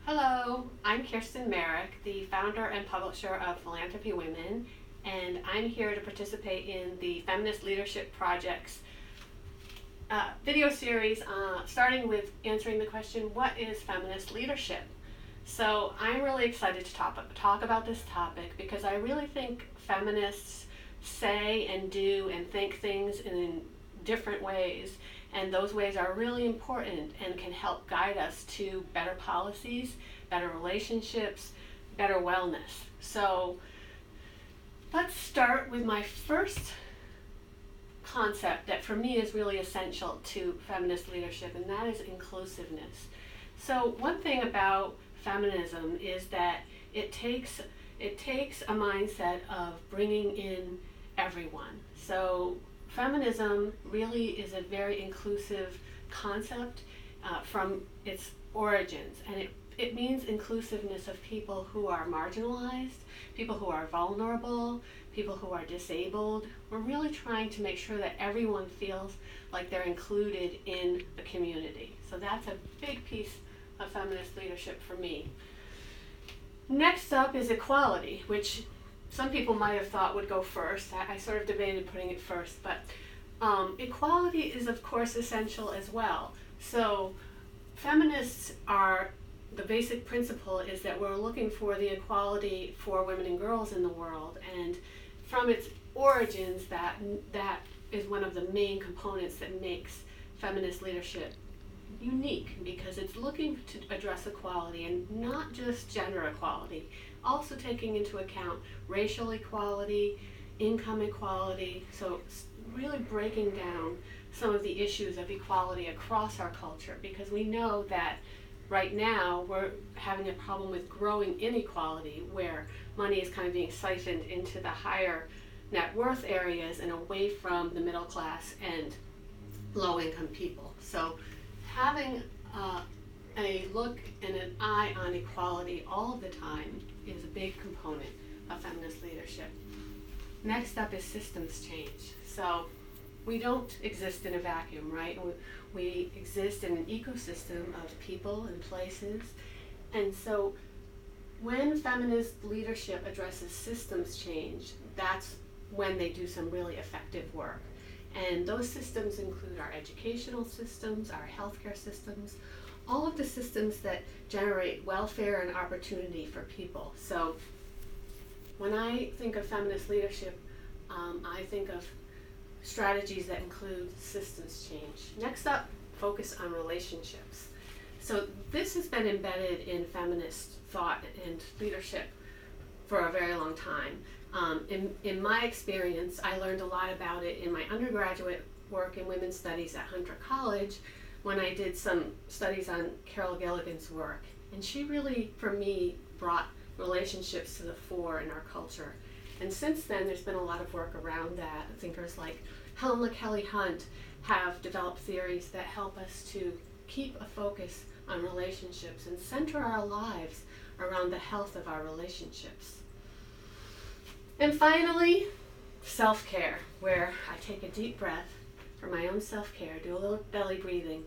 Hello, I'm Kiersten Marek, the founder and publisher of Philanthropy Women, and I'm here to participate in the Feminist Leadership Project's video series starting with answering the question, what is feminist leadership? So I'm really excited to talk about this topic because I really think feminists say and do and think things in different ways, and those ways are really important and can help guide us to better policies, better relationships, better wellness. So let's start with my first concept that for me is really essential to feminist leadership, and that is inclusiveness. So one thing about feminism is that it takes a mindset of bringing in everyone. So feminism really is a very inclusive concept from its origins, and it means inclusiveness of people who are marginalized, people who are vulnerable, people who are disabled. We're really trying to make sure that everyone feels like they're included in the community. So that's a big piece of feminist leadership for me. Next up is equality, which some people might have thought would go first. I sort of debated putting it first, but equality is of course essential as well. So feminists the basic principle is that we're looking for the equality for women and girls in the world, and from its origins that is one of the main components that makes feminist leadership unique, because it's looking to address equality, and not just gender equality, also taking into account racial equality, income equality, so really breaking down some of the issues of equality across our culture, because we know that right now we're having a problem with growing inequality where money is kind of being siphoned into the higher net worth areas and away from the middle class and low income people. So having a look and an eye on equality all the time is a big component of feminist leadership. Next up is systems change. So we don't exist in a vacuum, right? We exist in an ecosystem of people and places. And so when feminist leadership addresses systems change, that's when they do some really effective work. And those systems include our educational systems, our healthcare systems, all of the systems that generate welfare and opportunity for people. So when I think of feminist leadership, I think of strategies that include systems change. Next up, focus on relationships. So this has been embedded in feminist thought and leadership for a very long time. In my experience, I learned a lot about it in my undergraduate work in women's studies at Hunter College when I did some studies on Carol Gilligan's work. And she really, for me, brought relationships to the fore in our culture. And since then, there's been a lot of work around that. Thinkers like Helen Kelly Hunt have developed theories that help us to keep a focus on relationships and center our lives around the health of our relationships. And finally, self-care, where I take a deep breath for my own self-care, do a little belly breathing,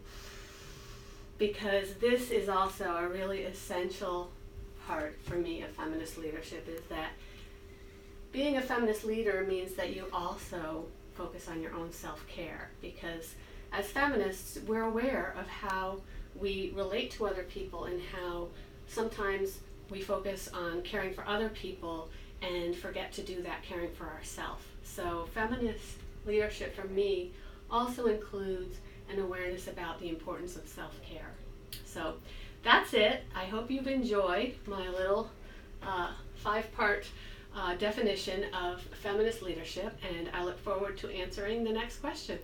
because this is also a really essential part for me of feminist leadership, is that being a feminist leader means that you also focus on your own self-care, because as feminists, we're aware of how we relate to other people and how sometimes we focus on caring for other people and forget to do that caring for ourselves. So feminist leadership for me also includes an awareness about the importance of self-care. So that's it. I hope you've enjoyed my little 5-part definition of feminist leadership, and I look forward to answering the next question.